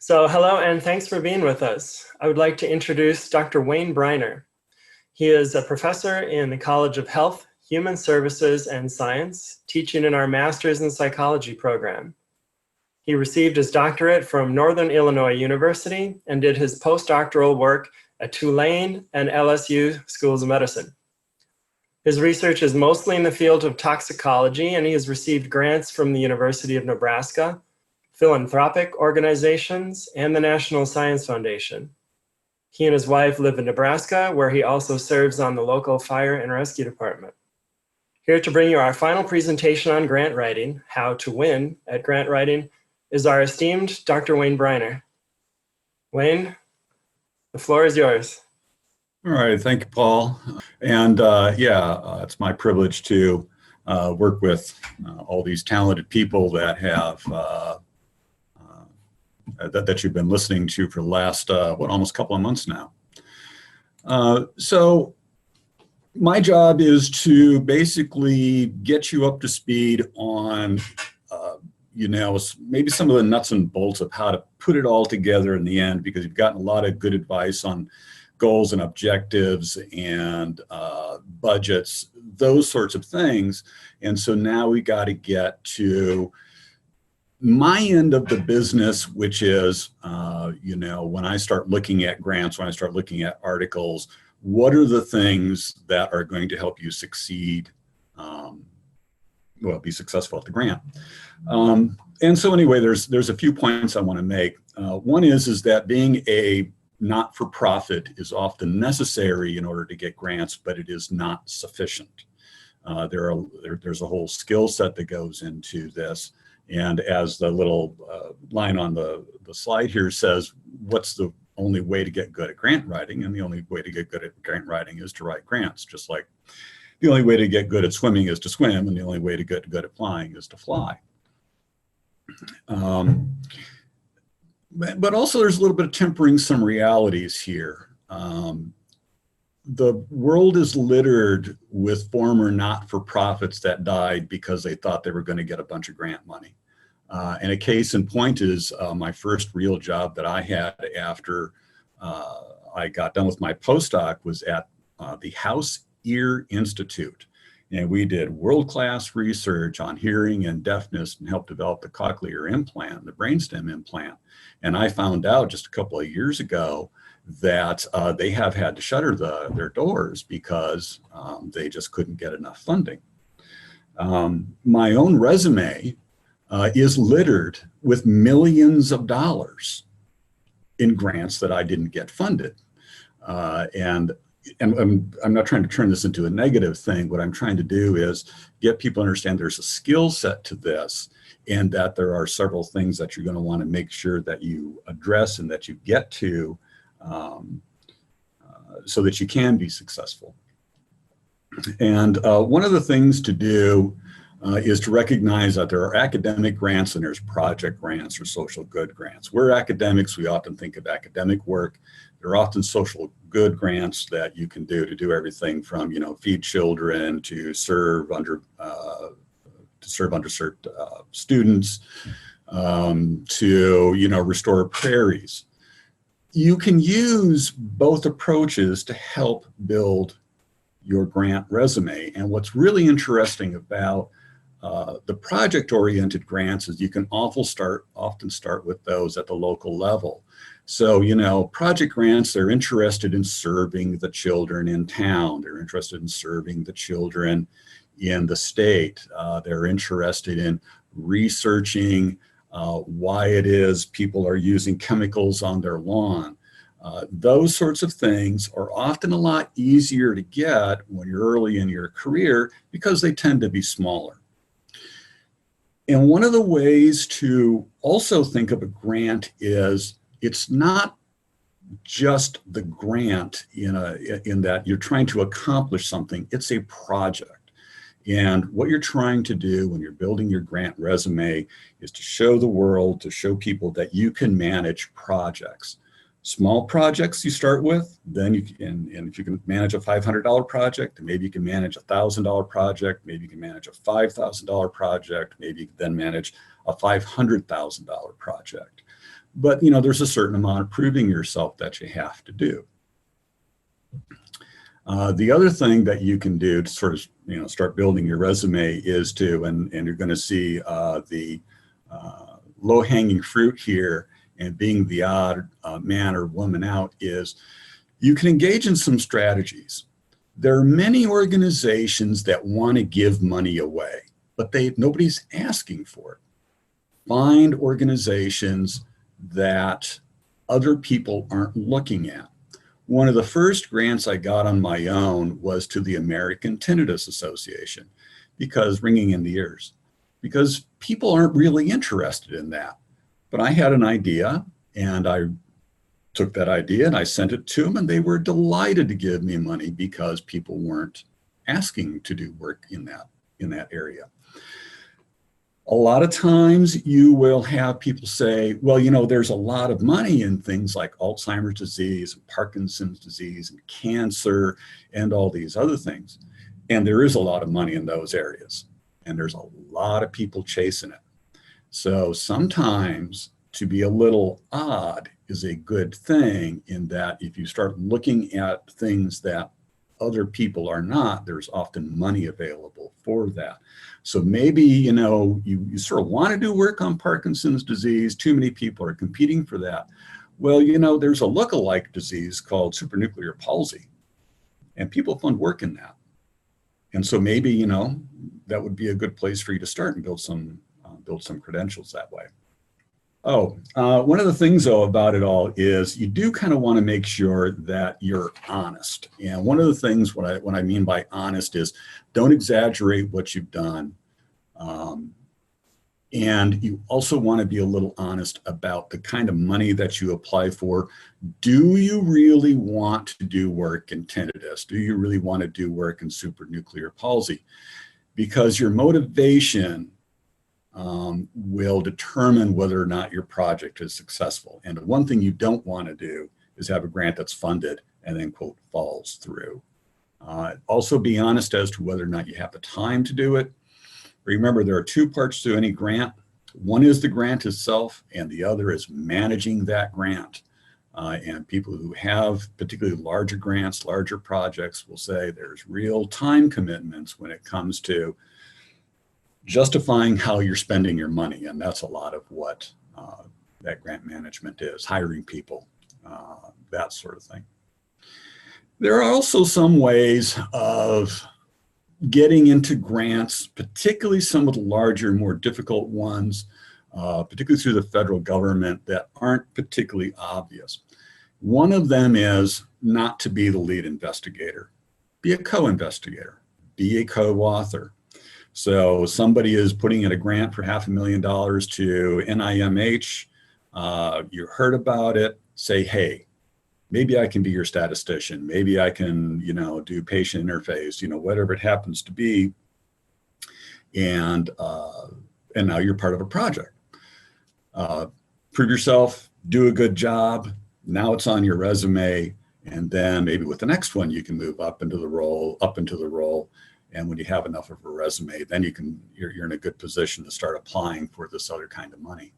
So hello and thanks for being with us. I would like to introduce Dr. Wayne Briner. He is a professor in the College of Health, Human Services, and Science, teaching in our Master's in Psychology program. He received his doctorate from Northern Illinois University and did his postdoctoral work at Tulane and LSU Schools of Medicine. His research is mostly in the field of toxicology, and he has received grants from the University of Nebraska, philanthropic organizations, and the National Science Foundation. He and his wife live in Nebraska, where he also serves on the local fire and rescue department. Here to bring you our final presentation on grant writing, how to win at grant writing, is our esteemed Dr. Wayne Briner. Wayne, the floor is yours. All right, thank you, Paul. And it's my privilege to work with all these talented people that have that you've been listening to for the last almost couple of months now. So my job is to basically get you up to speed on maybe some of the nuts and bolts of how to put it all together in the end, because you've gotten a lot of good advice on goals and objectives and budgets, those sorts of things. And so now we got to get to my end of the business, which is, when I start looking at grants, when I start looking at articles, what are the things that are going to help you succeed, be successful at the grant? And so anyway, there's a few points I want to make. One is that being a not-for-profit is often necessary in order to get grants, but it is not sufficient. There's a whole skill set that goes into this. And as the little line on the slide here says, what's the only way to get good at grant writing? And the only way to get good at grant writing is to write grants, just like the only way to get good at swimming is to swim, and the only way to get good at flying is to fly. But also there's a little bit of tempering some realities here. The world is littered with former not-for-profits that died because they thought they were going to get a bunch of grant money. And a case in point is my first real job that I had after I got done with my postdoc was at the House Ear Institute. And we did world-class research on hearing and deafness and helped develop the cochlear implant, the brainstem implant. And I found out just a couple of years ago that they have had to shutter their doors because they just couldn't get enough funding. My own resume is littered with millions of dollars in grants that I didn't get funded. And I'm not trying to turn this into a negative thing. What I'm trying to do is get people to understand there's a skill set to this, and that there are several things that you're going to want to make sure that you address and that you get to so that you can be successful. And one of the things to do is to recognize that there are academic grants and there's project grants or social good grants. We're academics, we often think of academic work. There are often social good grants that you can do to do everything from, feed children to serve underserved students, to, restore prairies. You can use both approaches to help build your grant resume. And what's really interesting about the project-oriented grants is you can often start with those at the local level. So, project grants, they're interested in serving the children in town. They're interested in serving the children in the state. They're interested in researching why it is people are using chemicals on their lawn. Those sorts of things are often a lot easier to get when you're early in your career because they tend to be smaller. And one of the ways to also think of a grant is it's not just the grant in that you're trying to accomplish something, it's a project. And what you're trying to do when you're building your grant resume is to show the world, to show people that you can manage projects. Small projects you start with, then you can, and if you can manage a $500 project, maybe you can manage a $1,000 project, maybe you can manage a $5,000 project, maybe you can then manage a $500,000 project. But, there's a certain amount of proving yourself that you have to do. The other thing that you can do to sort of, start building your resume is to, and you're going to see the low-hanging fruit here, and being the odd man or woman out, is you can engage in some strategies. There are many organizations that want to give money away, but nobody's asking for it. Find organizations that other people aren't looking at. One of the first grants I got on my own was to the American Tinnitus Association, because ringing in the ears, because people aren't really interested in that. But I had an idea, and I took that idea and I sent it to them, and they were delighted to give me money because people weren't asking to do work in that area. A lot of times you will have people say, well, there's a lot of money in things like Alzheimer's disease, and Parkinson's disease, and cancer, and all these other things. And there is a lot of money in those areas, and there's a lot of people chasing it. So sometimes to be a little odd is a good thing, in that if you start looking at things that other people are not, there's often money available for that. So maybe, you sort of want to do work on Parkinson's disease. Too many people are competing for that. Well, there's a look-alike disease called supranuclear palsy, and people find work in that. And so maybe, that would be a good place for you to start and build some credentials that way. One of the things, though, about it all is you do kind of want to make sure that you're honest. And one of the things, what I mean by honest, is don't exaggerate what you've done. And you also want to be a little honest about the kind of money that you apply for. Do you really want to do work in tinnitus? Do you really want to do work in supranuclear palsy? Because your motivation will determine whether or not your project is successful. And the one thing you don't want to do is have a grant that's funded and then, quote, falls through. Also be honest as to whether or not you have the time to do it. Remember, there are two parts to any grant. One is the grant itself, and the other is managing that grant. And people who have particularly larger grants, larger projects, will say there's real time commitments when it comes to justifying how you're spending your money. And that's a lot of what that grant management is, hiring people, that sort of thing. There are also some ways of getting into grants, particularly some of the larger, more difficult ones, particularly through the federal government, that aren't particularly obvious. One of them is not to be the lead investigator. Be a co-investigator, be a co-author. So somebody is putting in a grant for $500,000 to NIMH. You heard about it, say, hey, maybe I can be your statistician. Maybe I can, do patient interface, whatever it happens to be. And now you're part of a project. Prove yourself, do a good job. Now it's on your resume. And then maybe with the next one, you can move up into the role. And when you have enough of a resume, then you're in a good position to start applying for this other kind of money.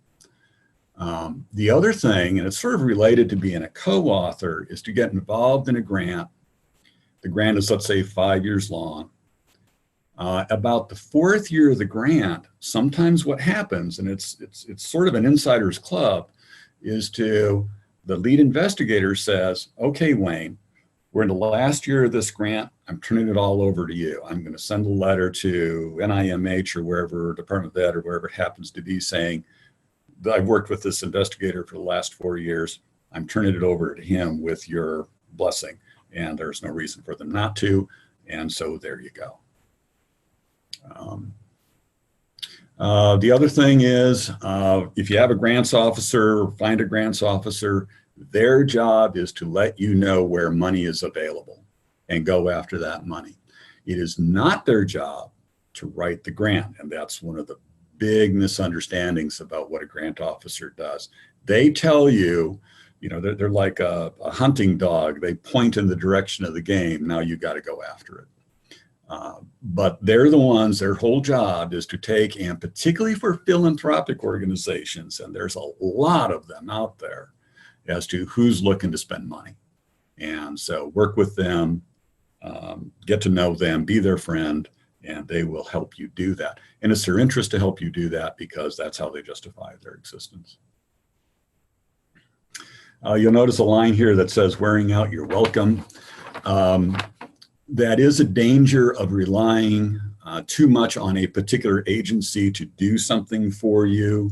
The other thing, and it's sort of related to being a co-author, is to get involved in a grant. The grant is, let's say, 5 years long. About the fourth year of the grant, sometimes what happens, and it's sort of an insider's club, is the lead investigator says, okay, Wayne, we're in the last year of this grant. I'm turning it all over to you. I'm going to send a letter to NIMH or wherever, Department of Ed or wherever it happens to be, saying that I've worked with this investigator for the last 4 years. I'm turning it over to him with your blessing, and there's no reason for them not to. And so there you go. The other thing is, if you have a grants officer, find a grants officer. Their job is to let you know where money is available and go after that money. It is not their job to write the grant, and that's one of the big misunderstandings about what a grant officer does. They tell you, they're like a hunting dog. They point in the direction of the game. Now you got to go after it. But they're the ones, their whole job is to take, and particularly for philanthropic organizations, and there's a lot of them out there, as to who's looking to spend money. And so work with them, get to know them, be their friend, and they will help you do that. And it's their interest to help you do that because that's how they justify their existence. You'll notice a line here that says, wearing out your welcome. That is a danger of relying too much on a particular agency to do something for you,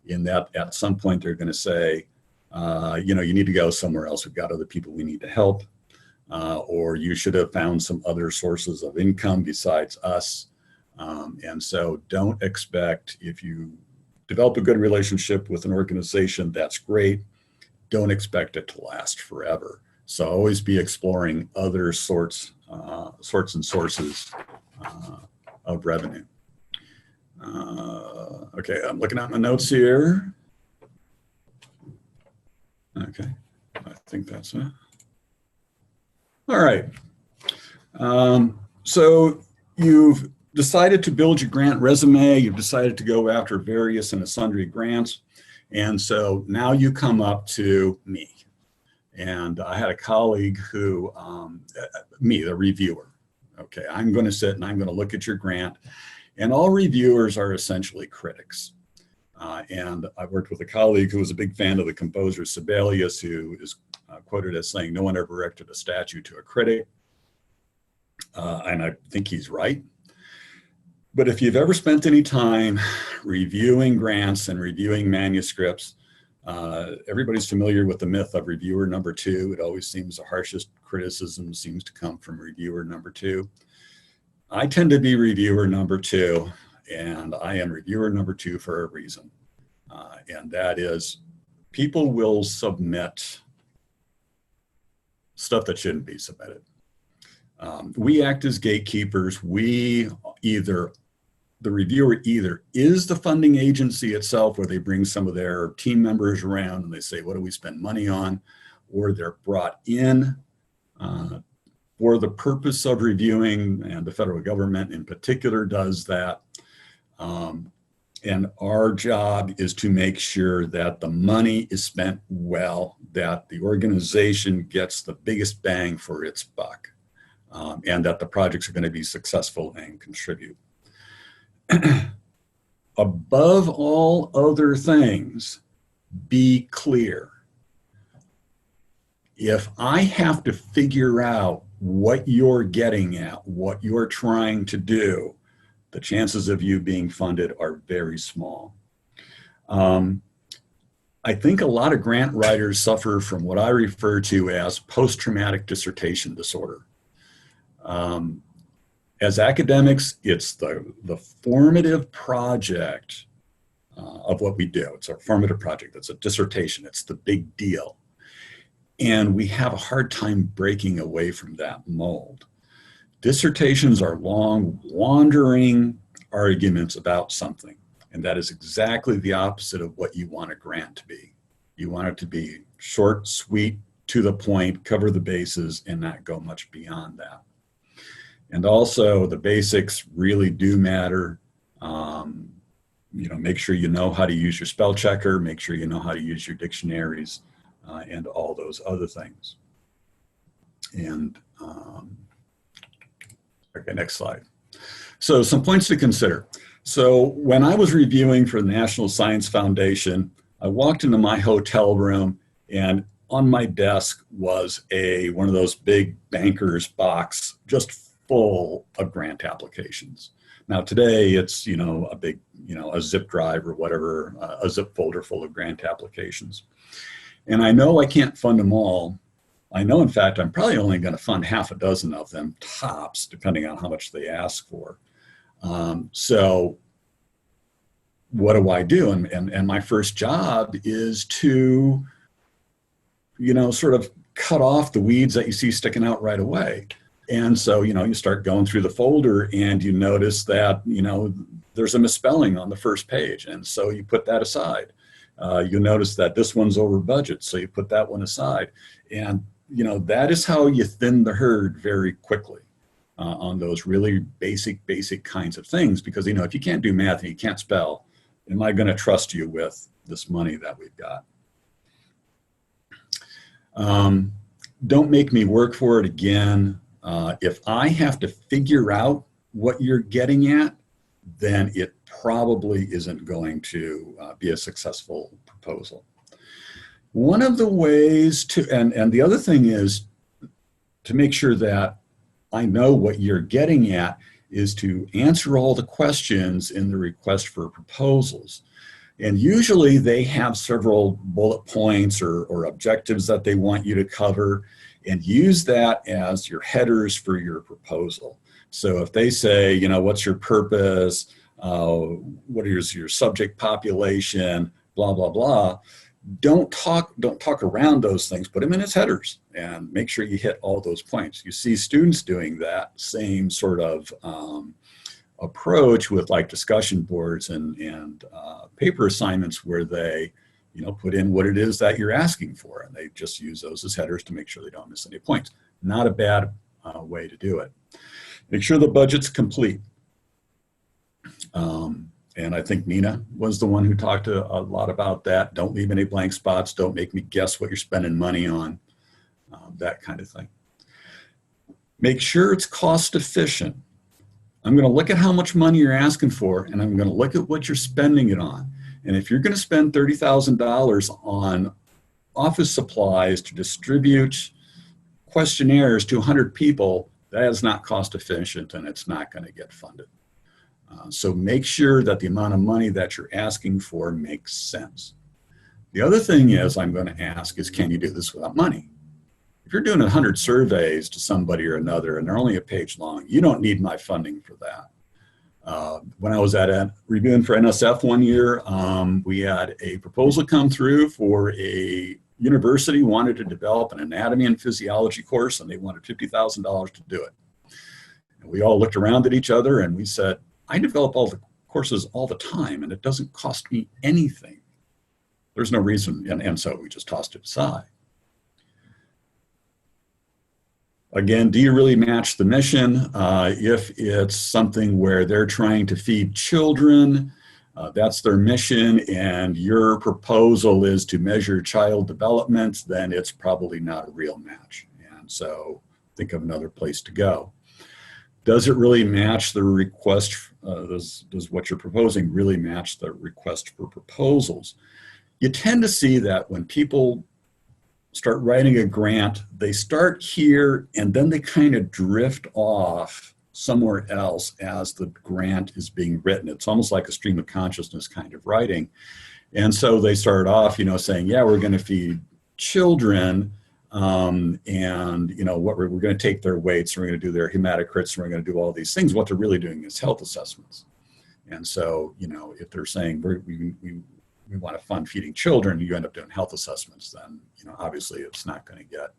in that at some point they're going to say, you know, you need to go somewhere else. We've got other people we need to help. Or you should have found some other sources of income besides us. And so don't expect, if you develop a good relationship with an organization, that's great. Don't expect it to last forever. So always be exploring other sorts and sources of revenue. Okay, I'm looking at my notes here. Okay, I think that's it. All right. So you've decided to build your grant resume. You've decided to go after various and sundry grants. And so now you come up to me. And I had a colleague who, me, the reviewer. Okay, I'm going to sit and I'm going to look at your grant. And all reviewers are essentially critics. And I worked with a colleague who was a big fan of the composer Sibelius, who is quoted as saying, no one ever erected a statue to a critic. And I think he's right. But if you've ever spent any time reviewing grants and reviewing manuscripts, everybody's familiar with the myth of reviewer number two. It always seems the harshest criticism seems to come from reviewer number two. I tend to be reviewer number two, and I am reviewer number two for a reason. And that is, people will submit stuff that shouldn't be submitted. We act as gatekeepers. The reviewer either is the funding agency itself, where they bring some of their team members around and they say, what do we spend money on? Or they're brought in for the purpose of reviewing, and the federal government in particular does that. And our job is to make sure that the money is spent well, that the organization gets the biggest bang for its buck, and that the projects are going to be successful and contribute. Above all other things, be clear. If I have to figure out what you're getting at, what you're trying to do, the chances of you being funded are very small. I think a lot of grant writers suffer from what I refer to as post-traumatic dissertation disorder. As academics, it's the formative project of what we do. It's our formative project. It's a dissertation. It's the big deal. And we have a hard time breaking away from that mold. Dissertations are long, wandering arguments about something. And that is exactly the opposite of what you want a grant to be. You want it to be short, sweet, to the point, cover the bases, and not go much beyond that. And also, the basics really do matter. Make sure you know how to use your spell checker, make sure you know how to use your dictionaries, and all those other things. And okay, next slide. So some points to consider. So when I was reviewing for the National Science Foundation, I walked into my hotel room, and on my desk was one of those big banker's box, just full of grant applications. Now today it's, a big, a zip drive or whatever, a zip folder full of grant applications. And I know I can't fund them all. I know, in fact, I'm probably only going to fund half a dozen of them, tops, depending on how much they ask for. So what do I do? And my first job is to, sort of cut off the weeds that you see sticking out right away. And so, you start going through the folder and you notice that, there's a misspelling on the first page. And so you put that aside. You notice that this one's over budget, so you put that one aside. And, that is how you thin the herd very quickly. on those really basic kinds of things, because, if you can't do math and you can't spell, am I going to trust you with this money that we've got? Don't make me work for it again. If I have to figure out what you're getting at, then it probably isn't going to be a successful proposal. One of the ways to, and the other thing is to make sure that I know what you're getting at, is to answer all the questions in the request for proposals. And usually they have several bullet points or objectives that they want you to cover, and use that as your headers for your proposal. So if they say, what's your purpose? What is your subject population? Blah, blah, blah. Don't talk around those things. Put them in as headers and make sure you hit all those points. You see students doing that same sort of approach with like discussion boards and paper assignments, where they put in what it is that you're asking for, and they just use those as headers to make sure they don't miss any points. Not a bad way to do it. Make sure the budget's complete. And I think Nina was the one who talked a lot about that. Don't leave any blank spots. Don't make me guess what you're spending money on, that kind of thing. Make sure it's cost efficient. I'm going to look at how much money you're asking for, and I'm going to look at what you're spending it on. And if you're going to spend $30,000 on office supplies to distribute questionnaires to 100 people, that is not cost efficient, and it's not going to get funded. So make sure that the amount of money that you're asking for makes sense. The other thing is I'm going to ask is, can you do this without money? If you're doing 100 surveys to somebody or another and they're only a page long, you don't need my funding for that. When I was at reviewing for NSF one year, we had a proposal come through for a university wanted to develop an anatomy and physiology course, and they wanted $50,000 to do it. And we all looked around at each other and we said, I develop all the courses all the time, and it doesn't cost me anything. There's no reason, and so we just tossed it aside. Again, do you really match the mission? If it's something where they're trying to feed children, that's their mission, and your proposal is to measure child development, then it's probably not a real match. And so think of another place to go. Does it really match the request? Does what you're proposing really match the request for proposals? You tend to see that when people start writing a grant, they start here and then they kind of drift off somewhere else as the grant is being written. It's almost like a stream of consciousness kind of writing. And so they start off, saying, yeah, we're going to feed children. And what we're going to take their weights, and we're going to do their hematocrits, and we're going to do all these things. What they're really doing is health assessments. And so, if they're saying we want to fund feeding children, you end up doing health assessments, then, obviously it's not going to get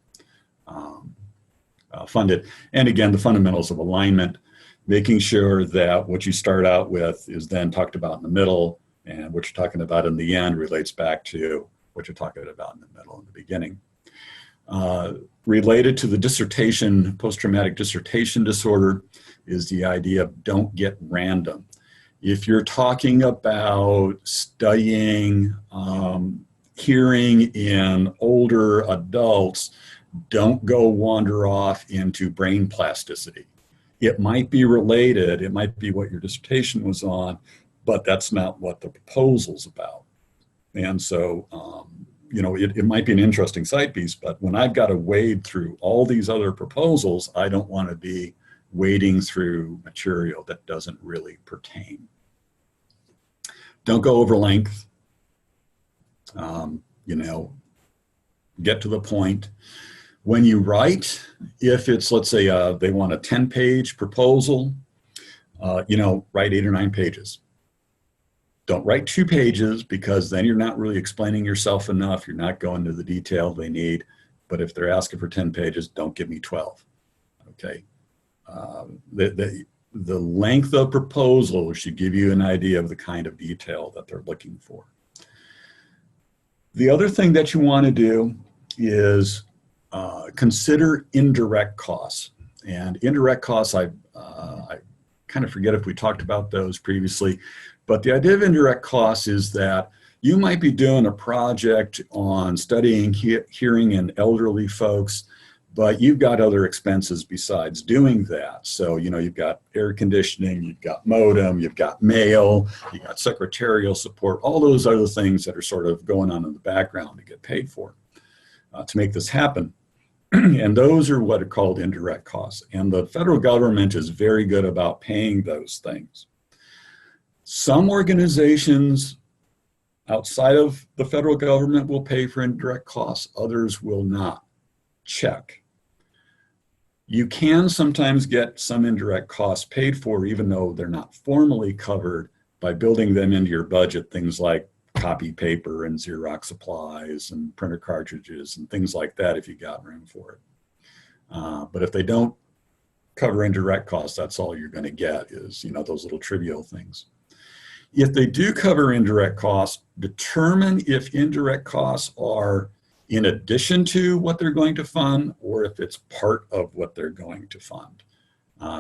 funded. And again, the fundamentals of alignment, making sure that what you start out with is then talked about in the middle, and what you're talking about in the end relates back to what you're talking about in the middle and the beginning. Related to the dissertation, post-traumatic dissertation disorder, is the idea of don't get random. If you're talking about studying hearing in older adults, don't go wander off into brain plasticity. It might be related, it might be what your dissertation was on, but that's not what the proposal's about. And so, it might be an interesting side piece, but when I've got to wade through all these other proposals, I don't want to be wading through material that doesn't really pertain. Don't go over length. Get to the point. When you write, if it's, let's say, they want a 10-page proposal, write 8 or 9 pages. Don't write 2 pages, because then you're not really explaining yourself enough. You're not going to the detail they need. But if they're asking for 10 pages, don't give me 12. Okay. The length of proposal should give you an idea of the kind of detail that they're looking for. The other thing that you want to do is consider indirect costs. And indirect costs, I kind of forget if we talked about those previously, but the idea of indirect costs is that you might be doing a project on studying hearing in elderly folks, but you've got other expenses besides doing that. So, you know, you've got air conditioning, you've got modem, you've got mail, you've got secretarial support, all those other things that are sort of going on in the background to get paid for to make this happen. And those are what are called indirect costs. And the federal government is very good about paying those things. Some organizations outside of the federal government will pay for indirect costs, others will not. Check. You can sometimes get some indirect costs paid for even though they're not formally covered by building them into your budget, things like copy paper and Xerox supplies and printer cartridges and things like that if you got room for it. But if they don't cover indirect costs, that's all you're going to get is, you know, those little trivial things. If they do cover indirect costs, determine if indirect costs are in addition to what they're going to fund or if it's part of what they're going to fund.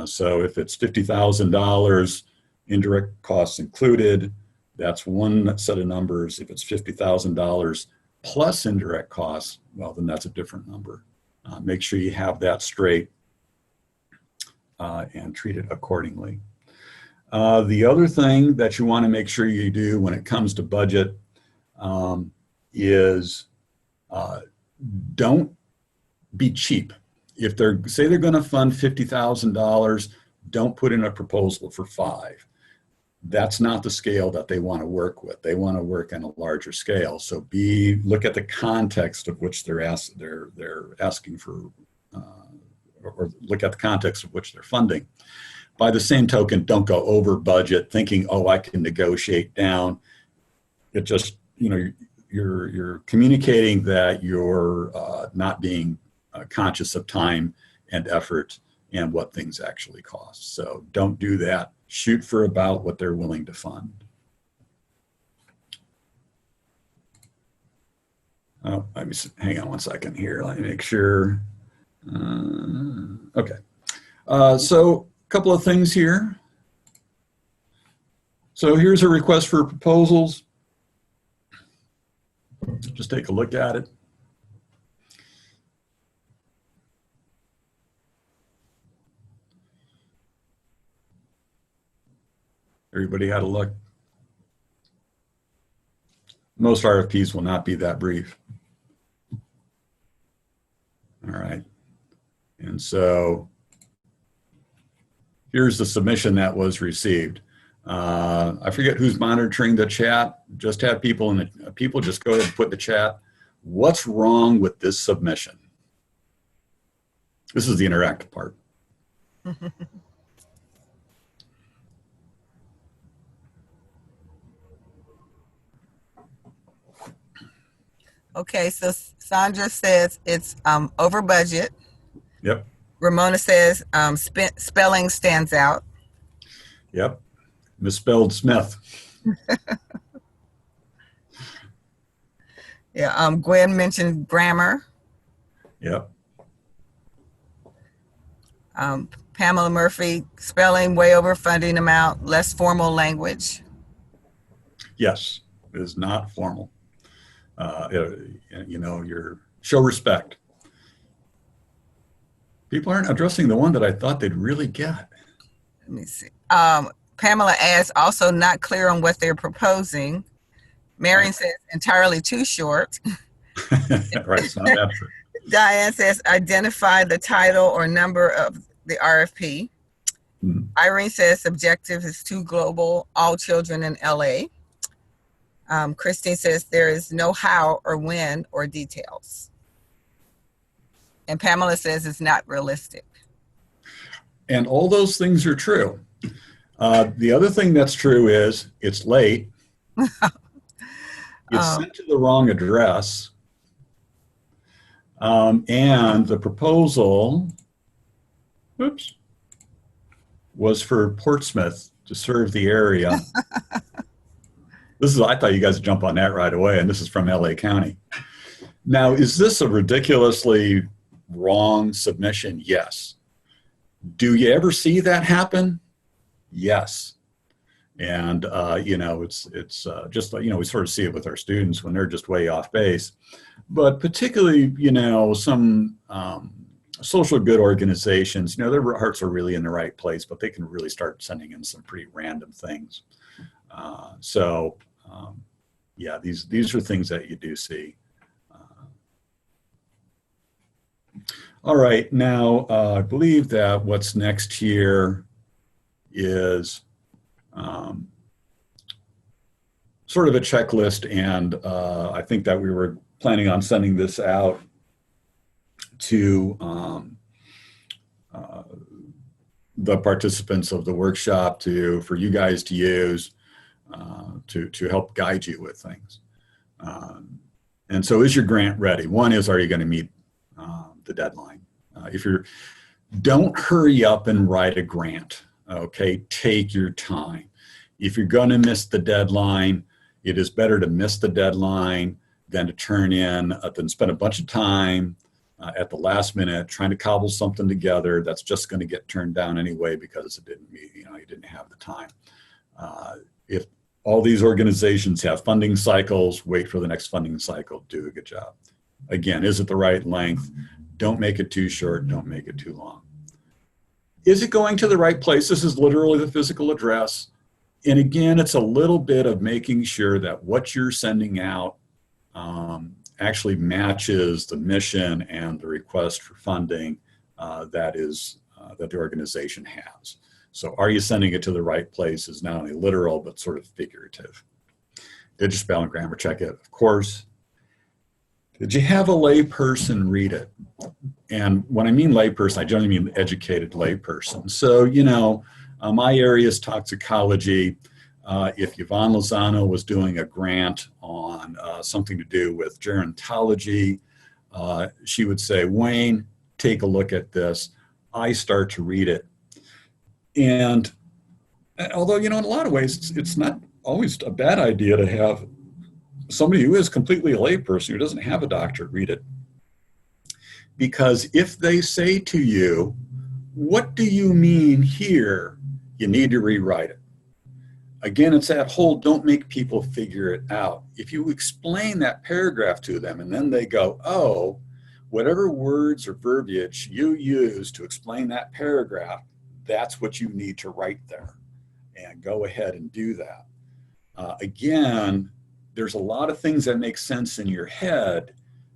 So if it's $50,000 indirect costs included, that's one set of numbers. If it's $50,000 plus indirect costs, well, then that's a different number. Make sure you have that straight and treat it accordingly. The other thing that you want to make sure you do when it comes to budget is don't be cheap. If say they're going to fund $50,000, don't put in a proposal for $5,000. That's not the scale that they want to work with. They want to work on a larger scale. So look at the context of which they're asking for, or look at the context of which they're funding. By the same token, don't go over budget thinking, oh, I can negotiate down. It just, you know, you're communicating that you're not being conscious of time and effort and what things actually cost. So don't do that. Shoot for about what they're willing to fund. Oh, let me hang on one second here. Let me make sure. Okay. So a couple of things here. So here's a request for proposals. Just take a look at it. Everybody had a look. Most RFPs will not be that brief. All right. And so here's the submission that was received. I forget who's monitoring the chat. Just have people just go ahead and put in the chat, what's wrong with this submission? This is the interactive part. Okay, so Sandra says it's over budget. Yep. Ramona says spelling stands out. Yep. Misspelled Smith. Yeah. Gwen mentioned grammar. Yep. Pamela Murphy, spelling way over funding amount, less formal language. Yes, it is not formal. You know, show respect. People aren't addressing the one that I thought they'd really get. Let me see. Pamela asks, also not clear on what they're proposing. Marion says entirely too short. Right, it's not that true. Diane says identify the title or number of the RFP. Mm-hmm. Irene says objective is too global, all children in LA. Christine says there is no how or when or details. And Pamela says it's not realistic. And all those things are true. The other thing that's true is it's late. It's sent to the wrong address. And the proposal, was for Portsmouth to serve the area. I thought you guys would jump on that right away, and this is from LA County. Now, is this a ridiculously wrong submission? Yes. Do you ever see that happen? Yes. And, it's just like, we sort of see it with our students when they're just way off base. But particularly, some social good organizations, their hearts are really in the right place, but they can really start sending in some pretty random things. These are things that you do see. All right, now I believe that what's next here is sort of a checklist, and I think that we were planning on sending this out to the participants of the workshop for you guys to use to help guide you with things. And so, is your grant ready? One is, are you going to meet the deadline? Don't hurry up and write a grant. Okay, take your time. If you're going to miss the deadline, it is better to miss the deadline than to than spend a bunch of time at the last minute trying to cobble something together that's just going to get turned down anyway because it didn't meet, you didn't have the time. If all these organizations have funding cycles, wait for the next funding cycle, do a good job. Again, is it the right length? Don't make it too short, don't make it too long. Is it going to the right place? This is literally the physical address. And again, it's a little bit of making sure that what you're sending out actually matches the mission and the request for funding that the organization has. So are you sending it to the right place is not only literal, but sort of figurative. Did you spell and grammar check it? Of course. Did you have a lay person read it? And when I mean lay person, I generally mean educated lay person. So, my area is toxicology. If Yvonne Lozano was doing a grant on something to do with gerontology, she would say, Wayne, take a look at this. I start to read it. And although, in a lot of ways, it's not always a bad idea to have somebody who is completely a layperson who doesn't have a doctorate read it. Because if they say to you, what do you mean here? You need to rewrite it. Again, it's that whole don't make people figure it out. If you explain that paragraph to them and then they go, oh, whatever words or verbiage you use to explain that paragraph, that's what you need to write there. And go ahead and do that. Again, there's a lot of things that make sense in your head.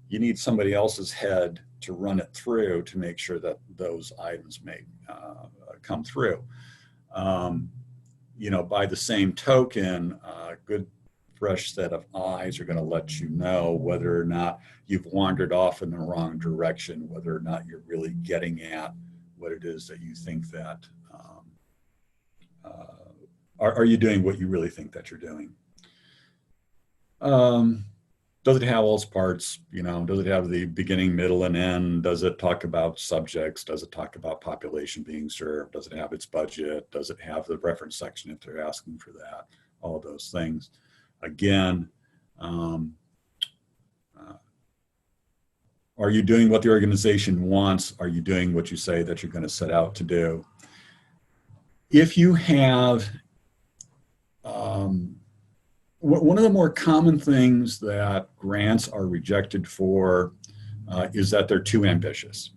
You need somebody else's head to run it through to make sure that those items may come through. By the same token, a good fresh set of eyes are going to let you know whether or not you've wandered off in the wrong direction, whether or not you're really getting at what it is that you think that, are you doing what you really think that you're doing? Does it have all its parts? Does it have the beginning, middle, and end? Does it talk about subjects? Does it talk about population being served? Does it have its budget? Does it have the reference section if they're asking for that? All of those things. Again, are you doing what the organization wants? Are you doing what you say that you're going to set out to do? If you have one of the more common things that grants are rejected for is that they're too ambitious.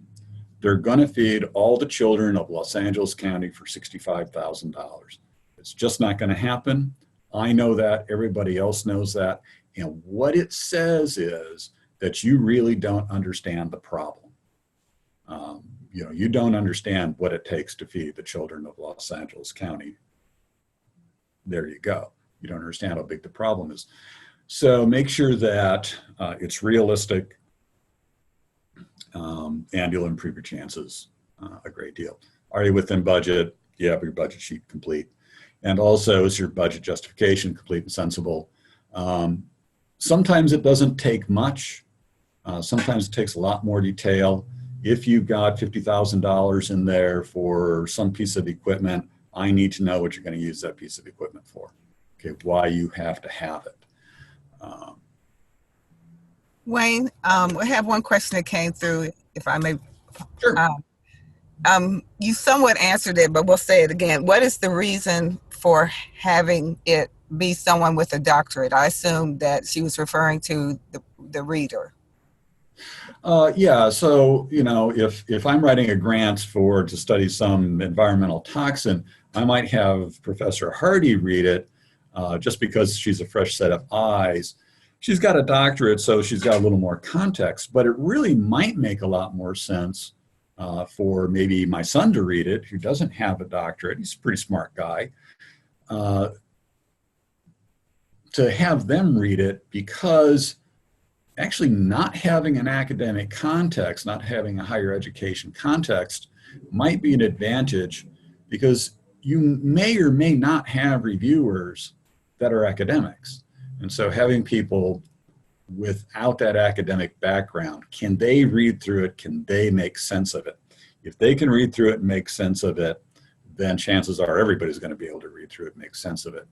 They're going to feed all the children of Los Angeles County for $65,000. It's just not going to happen. I know that. Everybody else knows that. And what it says is that you really don't understand the problem. You don't understand what it takes to feed the children of Los Angeles County. There you go. You don't understand how big the problem is. So make sure that it's realistic and you'll improve your chances a great deal. Are you within budget? You have your budget sheet complete. And also, is your budget justification complete and sensible? Sometimes it doesn't take much. Sometimes it takes a lot more detail. If you've got $50,000 in there for some piece of equipment, I need to know what you're going to use that piece of equipment for. Okay, why you have to have it. Wayne, we have one question that came through, if I may. Sure. You somewhat answered it, but we'll say it again. What is the reason for having it be someone with a doctorate? I assume that she was referring to the reader. Yeah, so if I'm writing a grant to study some environmental toxin, I might have Professor Hardy read it just because she's a fresh set of eyes. She's got a doctorate, so she's got a little more context, but it really might make a lot more sense for maybe my son to read it, who doesn't have a doctorate. He's a pretty smart guy. To have them read it, because actually not having an academic context, not having a higher education context might be an advantage, because you may or may not have reviewers that are academics. And so having people without that academic background, can they read through it? Can they make sense of it? If they can read through it and make sense of it, then chances are everybody's going to be able to read through it and make sense of it.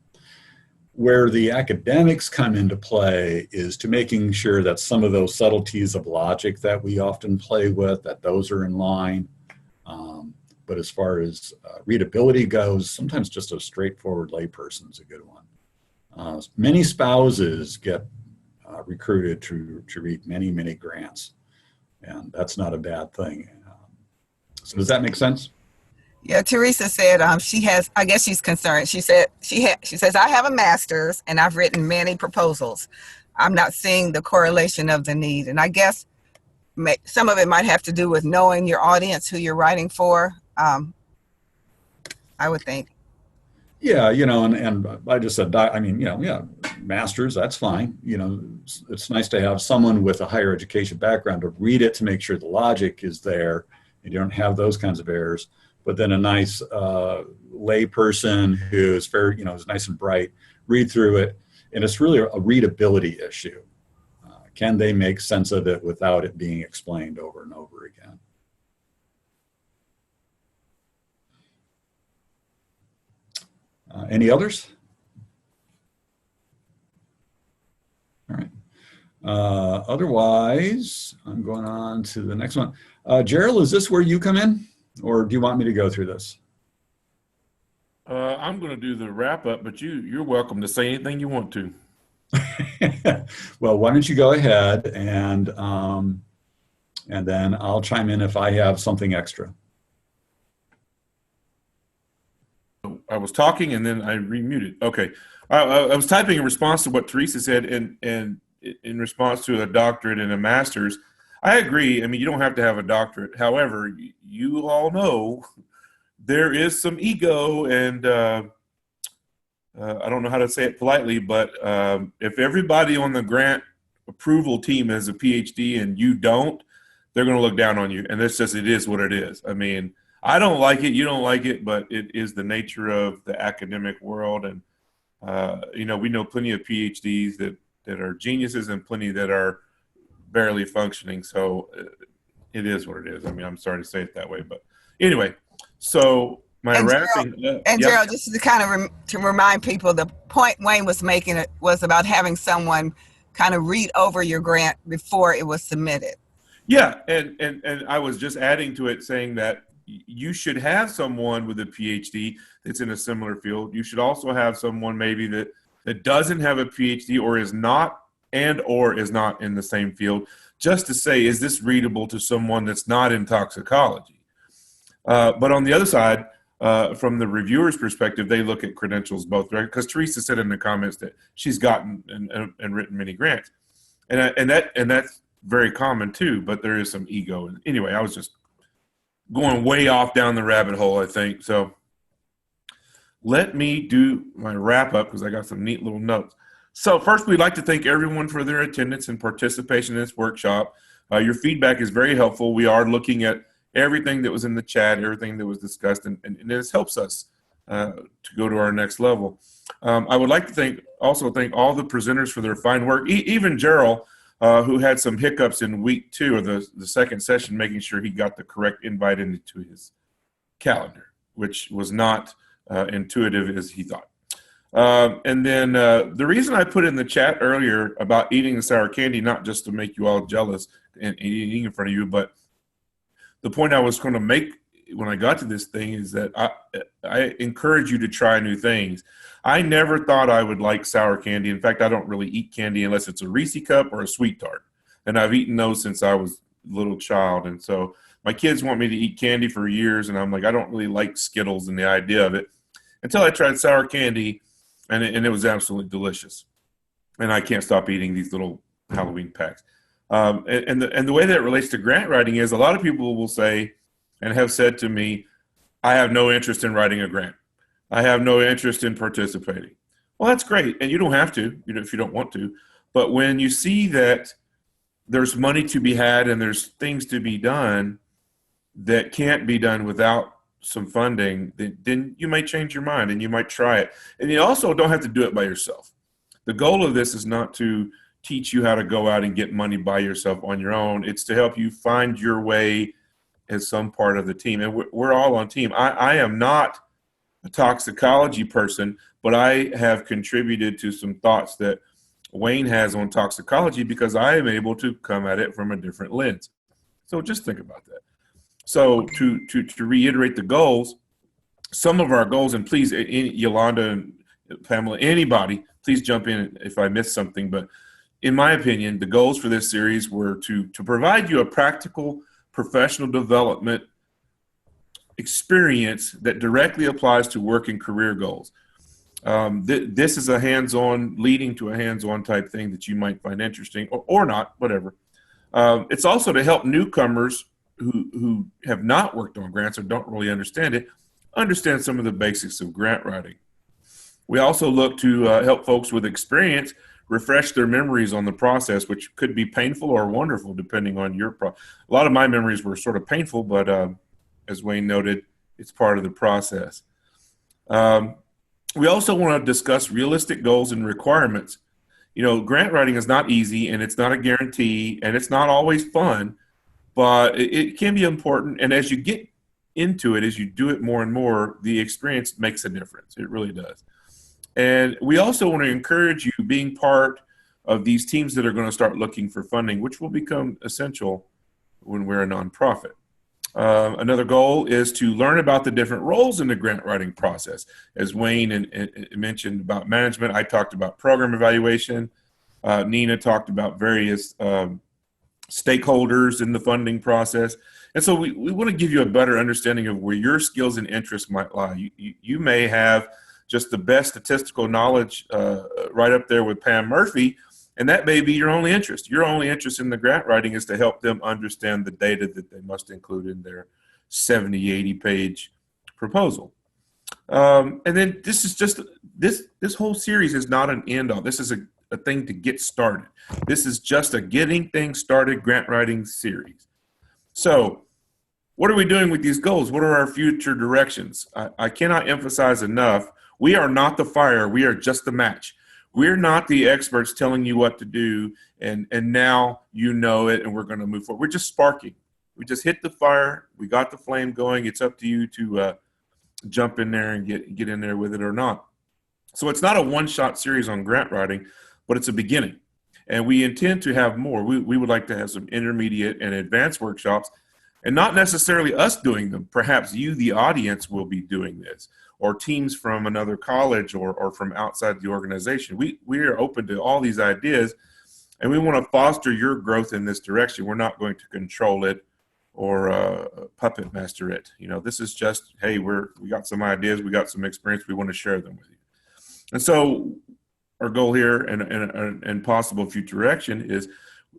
Where the academics come into play is to making sure that some of those subtleties of logic that we often play with, that those are in line. But as far as readability goes, sometimes just a straightforward layperson is a good one. Many spouses get recruited to read many, many grants, and that's not a bad thing. So does that make sense? Yeah, Teresa said she has, I guess she's concerned. She said she says, I have a master's and I've written many proposals. I'm not seeing the correlation of the need. And I guess some of it might have to do with knowing your audience, who you're writing for, I would think. Yeah, and I just said, masters, that's fine. It's nice to have someone with a higher education background to read it to make sure the logic is there and you don't have those kinds of errors. But then a nice lay person who's very, is nice and bright, read through it. And it's really a readability issue. Can they make sense of it without it being explained over and over again? Any others? All right. Otherwise, I'm going on to the next one. Gerald, is this where you come in? Or do you want me to go through this? I'm going to do the wrap up, but you're welcome to say anything you want to. Well, why don't you go ahead and then I'll chime in if I have something extra. I was talking and then I remuted. Okay. I was typing in response to what Teresa said, and in response to a doctorate and a master's. I agree. I mean, you don't have to have a doctorate. However, you all know there is some ego, and I don't know how to say it politely, but if everybody on the grant approval team has a PhD and you don't, they're going to look down on you. And that's just, it is what it is. I mean, I don't like it. You don't like it, but it is the nature of the academic world. And, we know plenty of PhDs that are geniuses and plenty that are barely functioning. So it is what it is. I mean, I'm sorry to say it that way, but anyway, so my wrapping up. And Gerald, just to kind of to remind people, the point Wayne was making was about having someone kind of read over your grant before it was submitted. Yeah, and I was just adding to it, saying that you should have someone with a PhD that's in a similar field. You should also have someone maybe that doesn't have a PhD or is not in the same field, just to say, is this readable to someone that's not in toxicology? But on the other side, from the reviewer's perspective, they look at credentials both, right? Because Teresa said in the comments that she's gotten and written many grants, and that's very common too. But there is some ego. And anyway, I was just going way off down the rabbit hole, I think. So let me do my wrap up because I got some neat little notes. So first, we'd like to thank everyone for their attendance and participation in this workshop. Your feedback is very helpful. We are looking at everything that was in the chat, everything that was discussed, and this helps us to go to our next level. I would like to also thank all the presenters for their fine work, even Gerald, who had some hiccups in week 2 of the second session, making sure he got the correct invite into his calendar, which was not intuitive as he thought. And then the reason I put in the chat earlier about eating the sour candy, not just to make you all jealous and eating in front of you, but the point I was going to make when I got to this thing is that I encourage you to try new things. I never thought I would like sour candy. In fact, I don't really eat candy unless it's a Reese cup or a sweet tart. And I've eaten those since I was a little child. And so my kids want me to eat candy for years. And I'm like, I don't really like Skittles and the idea of it until I tried sour candy, and it was absolutely delicious. And I can't stop eating these little Halloween packs. And the way that it relates to grant writing is a lot of people will say and have said to me, I have no interest in writing a grant. I have no interest in participating. Well, that's great. And you don't have to, if you don't want to. But when you see that there's money to be had and there's things to be done that can't be done without some funding, then you might change your mind and you might try it. And you also don't have to do it by yourself. The goal of this is not to teach you how to go out and get money by yourself on your own. It's to help you find your way as some part of the team. And we're all on team. I am not a toxicology person, but I have contributed to some thoughts that Wayne has on toxicology because I am able to come at it from a different lens. So just think about that. So to reiterate the goals, some of our goals, and please, Yolanda and Pamela, anybody, please jump in if I missed something. But in my opinion, the goals for this series were to provide you a practical professional development experience that directly applies to work and career goals. This is a hands-on, leading to a hands-on type thing that you might find interesting or not, whatever. It's also to help newcomers who have not worked on grants or don't really understand it, understand some of the basics of grant writing. We also look to help folks with experience refresh their memories on the process, which could be painful or wonderful depending on your a lot of my memories were sort of painful, but as Wayne noted, it's part of the process. We also want to discuss realistic goals and requirements. Grant writing is not easy, and it's not a guarantee, and it's not always fun, but it can be important. And as you get into it, as you do it more and more, the experience makes a difference. It really does. And we also want to encourage you being part of these teams that are going to start looking for funding, which will become essential when we're a nonprofit. Another goal is to learn about the different roles in the grant writing process. As Wayne mentioned about management, I talked about program evaluation. Nina talked about various stakeholders in the funding process. And so we want to give you a better understanding of where your skills and interests might lie. You may have just the best statistical knowledge right up there with Pam Murphy, and that may be your only interest. Your only interest in the grant writing is to help them understand the data that they must include in their 70, 80-page proposal. And then this is just, this whole series is not an end-all. This is a thing to get started. This is just a getting things started grant writing series. So what are we doing with these goals? What are our future directions? I cannot emphasize enough, we are not the fire, we are just the match. We're not the experts telling you what to do, and now you know it, and we're going to move forward. We're just sparking. We just hit the fire. We got the flame going. It's up to you to jump in there and get in there with it or not. So it's not a one-shot series on grant writing, but it's a beginning. And we intend to have more. We would like to have some intermediate and advanced workshops, and not necessarily us doing them. Perhaps you, the audience, will be doing this, or teams from another college or from outside the organization. We are open to all these ideas, and we want to foster your growth in this direction. We're not going to control it or puppet master it. This is just, hey, we got some ideas, we got some experience, we want to share them with you. And so our goal here and possible future direction is,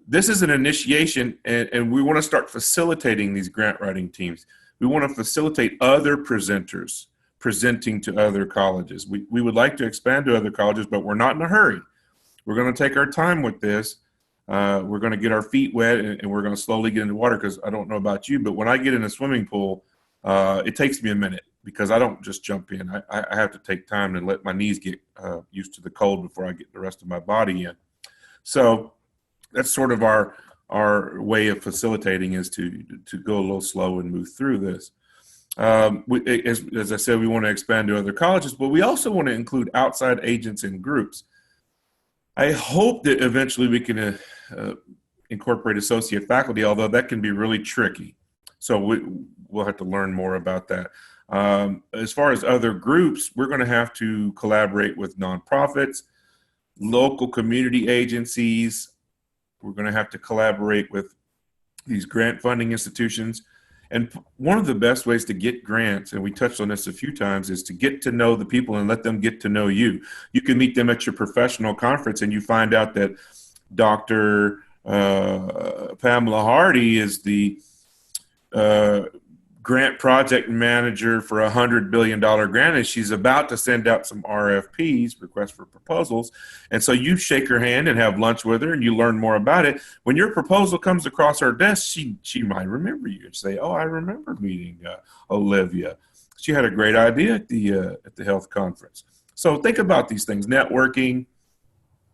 this is an initiation, and we want to start facilitating these grant writing teams. We want to facilitate other presenters presenting to other colleges. We would like to expand to other colleges, but we're not in a hurry. We're going to take our time with this. We're going to get our feet wet, and we're going to slowly get into water, because I don't know about you, but when I get in a swimming pool, it takes me a minute, because I don't just jump in. I have to take time and let my knees get used to the cold before I get the rest of my body in. So that's sort of our way of facilitating, is to go a little slow and move through this. As I said, we want to expand to other colleges, but we also want to include outside agents and groups. I hope that eventually we can incorporate associate faculty, although that can be really tricky. So we'll have to learn more about that. As far as other groups, we're going to have to collaborate with nonprofits, local community agencies. We're going to have to collaborate with these grant funding institutions. And one of the best ways to get grants, and we touched on this a few times, is to get to know the people and let them get to know you. You can meet them at your professional conference and you find out that Dr. Pamela Hardy is the grant project manager for a $100 billion grant, and she's about to send out some RFPs, requests for proposals. And so you shake her hand and have lunch with her and you learn more about it. When your proposal comes across her desk, she might remember you and say, oh, I remember meeting Olivia. She had a great idea at the health conference. So think about these things: networking,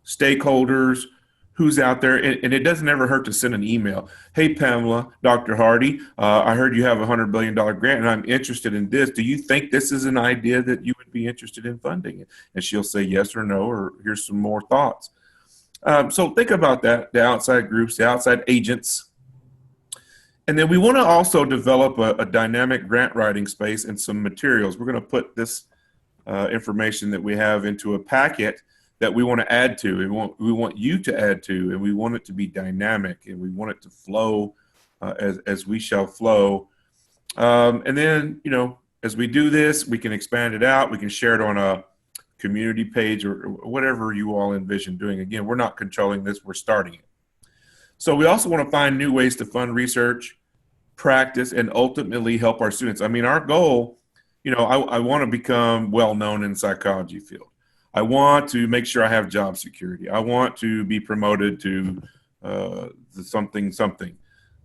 stakeholders, who's out there. And it doesn't ever hurt to send an email. Hey, Pamela, Dr. Hardy, I heard you have a $100 billion grant and I'm interested in this. Do you think this is an idea that you would be interested in funding? And she'll say yes or no, or here's some more thoughts. So think about that, the outside groups, the outside agents. And then we want to also develop a dynamic grant writing space and some materials. We're going to put this information that we have into a packet that we want to add to, we want you to add to, and we want it to be dynamic, and we want it to flow as we shall flow. And then, as we do this, we can expand it out. We can share it on a community page or whatever you all envision doing. Again, we're not controlling this, we're starting it. So we also want to find new ways to fund research, practice, and ultimately help our students. I mean, our goal, I want to become well-known in the psychology field. I want to make sure I have job security. I want to be promoted to something.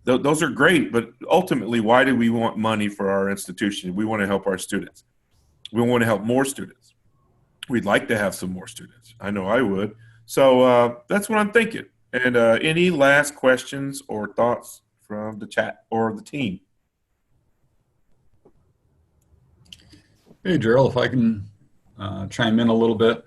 Those are great, but ultimately, why do we want money for our institution? We want to help our students. We want to help more students. We'd like to have some more students. I know I would. So that's what I'm thinking. And any last questions or thoughts from the chat or the team? Hey, Gerald, if I can chime in a little bit.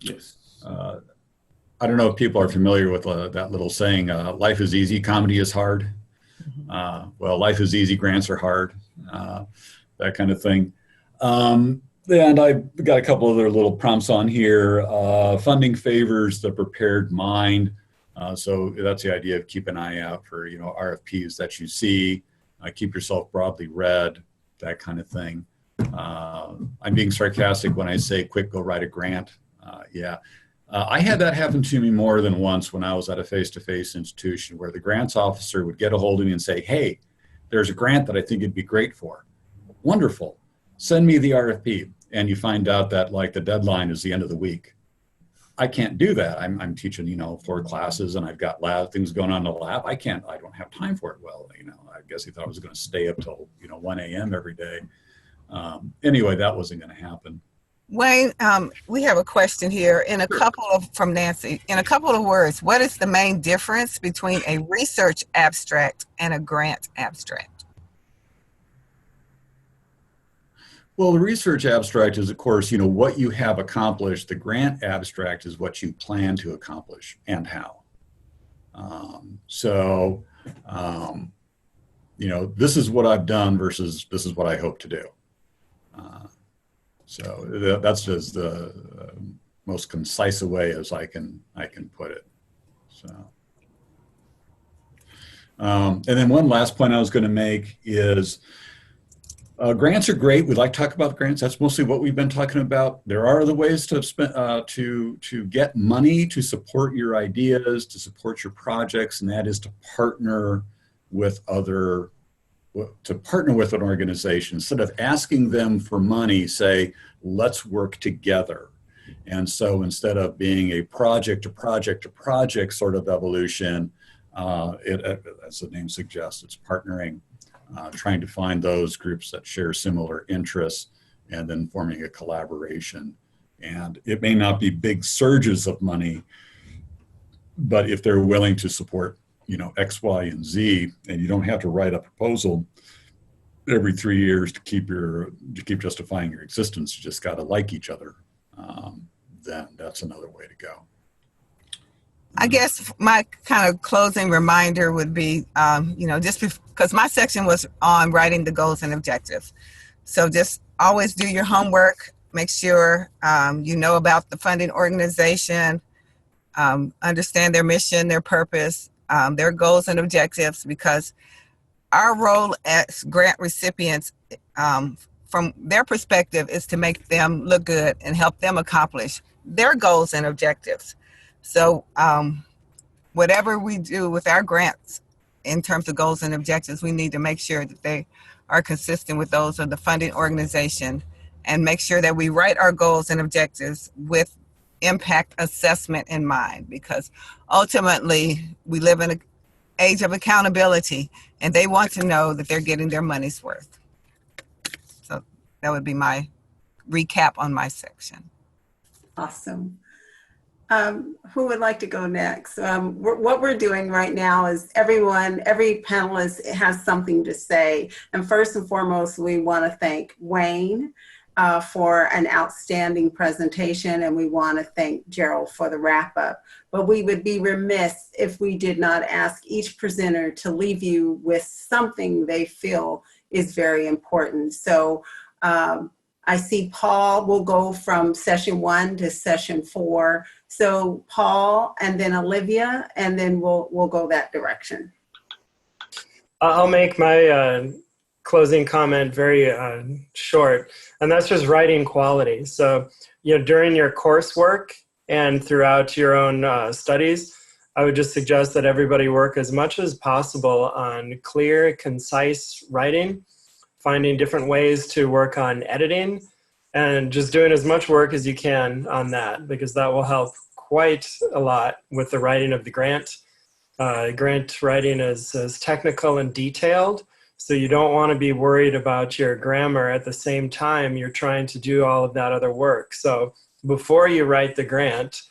Yes. I don't know if people are familiar with that little saying, life is easy, comedy is hard. Well, life is easy, grants are hard, that kind of thing. And I've got a couple other little prompts on here. Funding favors the prepared mind. So that's the idea of keep an eye out for, RFPs that you see, keep yourself broadly read, that kind of thing. I'm being sarcastic when I say quick, go write a grant. I had that happen to me more than once when I was at a face-to-face institution where the grants officer would get a hold of me and say, hey, there's a grant that I think it'd be great for. Wonderful. Send me the RFP. And you find out that the deadline is the end of the week. I can't do that. I'm teaching, 4 classes and I've got lab things going on in the lab. I don't have time for it. Well, I guess he thought I was going to stay up till, 1 a.m. every day. Anyway, that wasn't going to happen. Wayne, we have a question here from Nancy. In a couple of words, what is the main difference between a research abstract and a grant abstract? Well, the research abstract is, of course, what you have accomplished. The grant abstract is what you plan to accomplish and how. This is what I've done versus this is what I hope to do. So that's just the most concise way as I can put it. So, and then one last point I was going to make is grants are great. We like to talk about grants. That's mostly what we've been talking about. There are other ways to spend to get money to support your ideas, to support your projects, and that is to partner with an organization. Instead of asking them for money, say, let's work together. And so instead of being a project to project to project sort of evolution, as the name suggests, it's partnering, trying to find those groups that share similar interests and then forming a collaboration. And it may not be big surges of money, but if they're willing to support X, Y, and Z, and you don't have to write a proposal every 3 years to keep justifying your existence. You just got to like each other. Then that's another way to go. I guess my kind of closing reminder would be, just because my section was on writing the goals and objectives. So just always do your homework, make sure you know about the funding organization, understand their mission, their purpose, their goals and objectives, because our role as grant recipients, from their perspective, is to make them look good and help them accomplish their goals and objectives. So whatever we do with our grants in terms of goals and objectives, we need to make sure that they are consistent with those of the funding organization, and make sure that we write our goals and objectives with impact assessment in mind, because ultimately we live in an age of accountability, and they want to know that they're getting their money's worth. So that would be my recap on my section. Awesome. Who would like to go next? What we're doing right now is every panelist has something to say. And first and foremost, we want to thank Wayne for an outstanding presentation, and we want to thank Gerald for the wrap up. But we would be remiss if we did not ask each presenter to leave you with something they feel is very important. So I see Paul will go from session 1 to session 4. So Paul, and then Olivia, and then we'll go that direction. I'll make my closing comment very short, and that's just writing quality. So, during your coursework and throughout your own studies, I would just suggest that everybody work as much as possible on clear, concise writing, finding different ways to work on editing, and just doing as much work as you can on that, because that will help quite a lot with the writing of the grant. Grant writing is technical and detailed, so you don't want to be worried about your grammar at the same time you're trying to do all of that other work. So before you write the grant,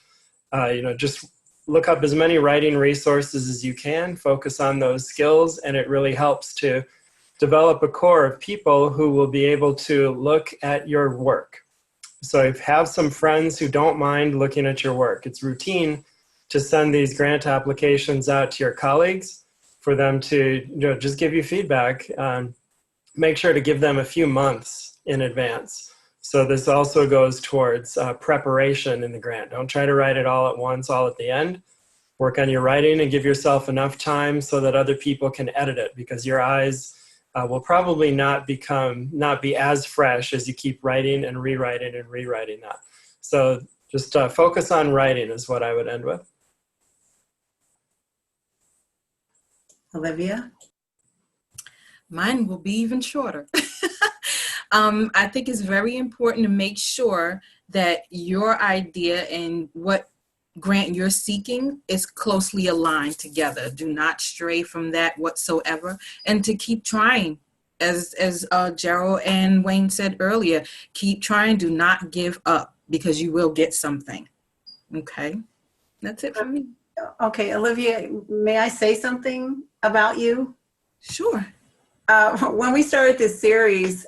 just look up as many writing resources as you can, focus on those skills, and it really helps to develop a core of people who will be able to look at your work. So if you have some friends who don't mind looking at your work, it's routine to send these grant applications out to your colleagues for them to just give you feedback. Make sure to give them a few months in advance. So this also goes towards preparation in the grant. Don't try to write it all at once, all at the end. Work on your writing and give yourself enough time so that other people can edit it, because your eyes will probably not be as fresh as you keep writing and rewriting that. So just focus on writing is what I would end with. Olivia? Mine will be even shorter. I think it's very important to make sure that your idea and what grant you're seeking is closely aligned together. Do not stray from that whatsoever, and to keep trying. As Gerald and Wayne said earlier, keep trying, do not give up, because you will get something. Okay, that's it for me. Okay, Olivia, may I say something about you? Sure. When we started this series,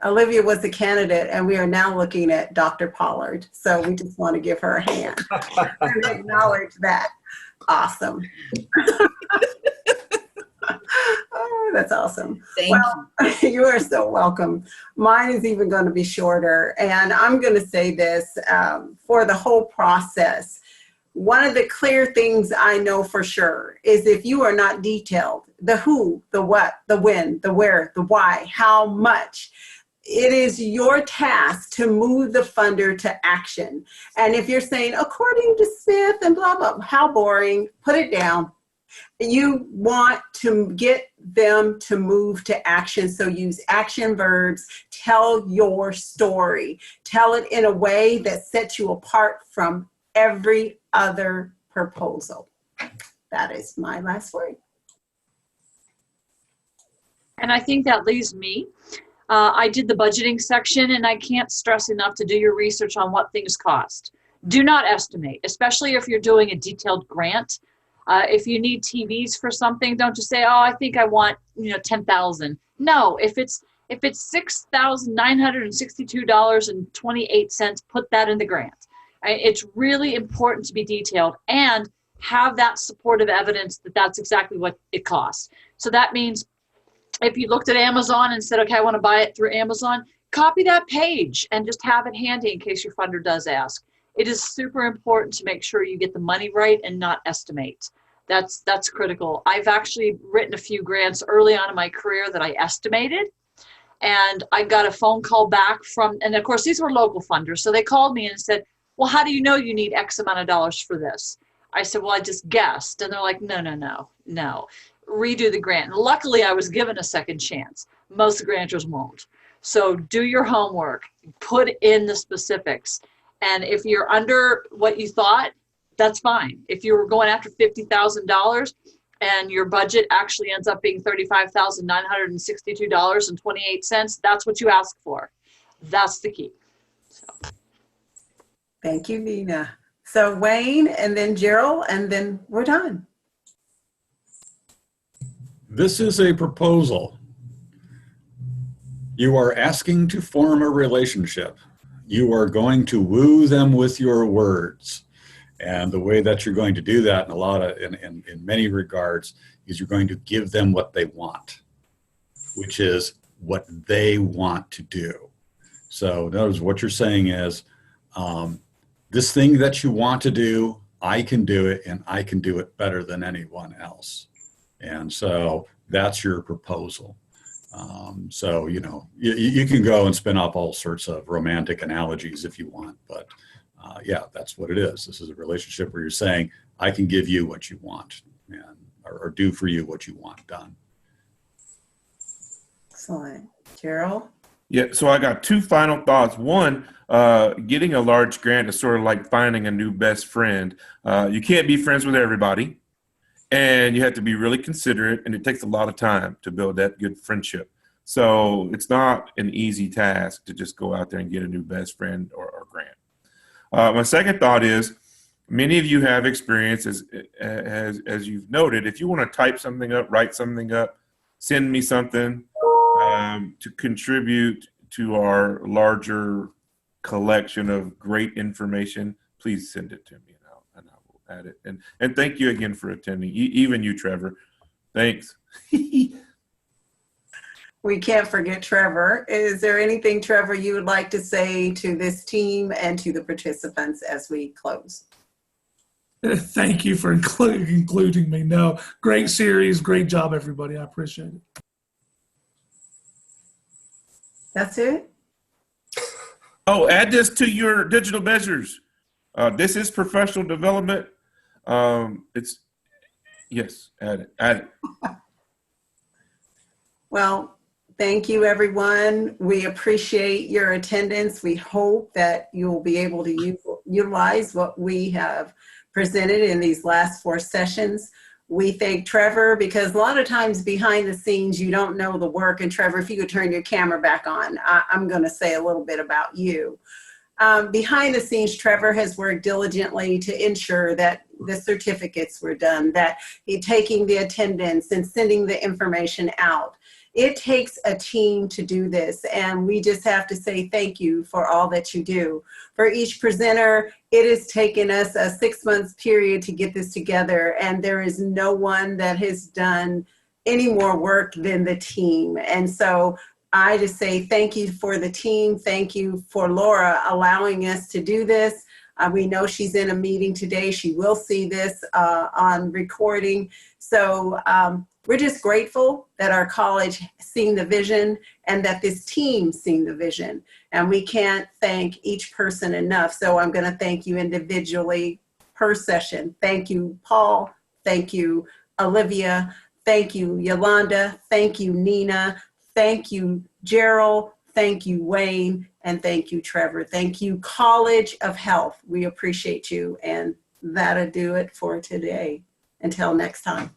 Olivia was the candidate, and we are now looking at Dr. Pollard. So we just want to give her a hand and acknowledge that. Awesome. Oh, that's awesome. Thank you. You are so welcome. Mine is even going to be shorter. And I'm going to say this for the whole process. One of the clear things I know for sure is if you are not detailed, the who, the what, the when, the where, the why, how much, it is your task to move the funder to action. And if you're saying, according to Smith and blah, blah, how boring, put it down. You want to get them to move to action. So use action verbs, tell your story, tell it in a way that sets you apart from every other proposal. That is my last word. And I think that leaves me. I did the budgeting section, and I can't stress enough to do your research on what things cost. Do not estimate, especially if you're doing a detailed grant. If you need TVs for something, don't just say, oh, I think I want, $10,000. No, if it's $6,962.28, put that in the grant. It's really important to be detailed. And have that supportive evidence that that's exactly what it costs. So that means if you looked at Amazon and said, okay, I want to buy it through Amazon, copy that page and just have it handy in case your funder does ask. It is super important to make sure you get the money right and not estimate. That's critical. I've actually written a few grants early on in my career that I estimated, and I got a phone call back from, and of course these were local funders, so they called me and said, well, how do you know you need X amount of dollars for this? I said, well, I just guessed. And they're like, no, redo the grant. And luckily I was given a second chance. Most grantors won't. So do your homework, put in the specifics. And if you're under what you thought, that's fine. If you were going after $50,000 and your budget actually ends up being $35,962.28, that's what you ask for. That's the key. So. Thank you, Nina. So Wayne, and then Gerald, and then we're done. This is a proposal. You are asking to form a relationship. You are going to woo them with your words. And the way that you're going to do that in many regards is you're going to give them what they want, which is what they want to do. So in other words, what you're saying is, this thing that you want to do, I can do it, and I can do it better than anyone else. And so that's your proposal. So, you know, you can go and spin up all sorts of romantic analogies if you want, but yeah, that's what it is. This is a relationship where you're saying, I can give you what you want, and or do for you what you want done. Excellent. Gerald? Yeah, so I got two final thoughts. One, getting a large grant is sort of like finding a new best friend. You can't be friends with everybody, and you have to be really considerate, and it takes a lot of time to build that good friendship. So it's not an easy task to just go out there and get a new best friend or grant. My second thought is, many of you have experience, as you've noted. If you want to type something up, write something up, send me something to contribute to our larger collection of great information, please send it to me, and I will add it. And thank you again for attending, even you, Trevor. Thanks. We can't forget Trevor. Is there anything, Trevor, you would like to say to this team and to the participants as we close? Thank you for including me. No, great series, great job, everybody. I appreciate it. That's it? Oh, add this to your digital measures. This is professional development. Yes, add it. Well, thank you, everyone. We appreciate your attendance. We hope that you'll be able to utilize what we have presented in these last 4 sessions. We thank Trevor, because a lot of times behind the scenes, you don't know the work. And Trevor, if you could turn your camera back on, I'm going to say a little bit about you. Behind the scenes, Trevor has worked diligently to ensure that the certificates were done, that he's taking the attendance and sending the information out. It takes a team to do this, and we just have to say thank you for all that you do. For each presenter, it has taken us a 6-month period to get this together, and there is no one that has done any more work than the team. And so I just say thank you for the team. Thank you for Laura allowing us to do this. We know she's in a meeting today. She will see this on recording. So we're just grateful that our college seen the vision and that this team seen the vision. And we can't thank each person enough. So I'm going to thank you individually per session. Thank you, Paul. Thank you, Olivia. Thank you, Yolanda. Thank you, Nina. Thank you, Gerald. Thank you, Wayne. And thank you, Trevor. Thank you, College of Health. We appreciate you. And that'll do it for today. Until next time.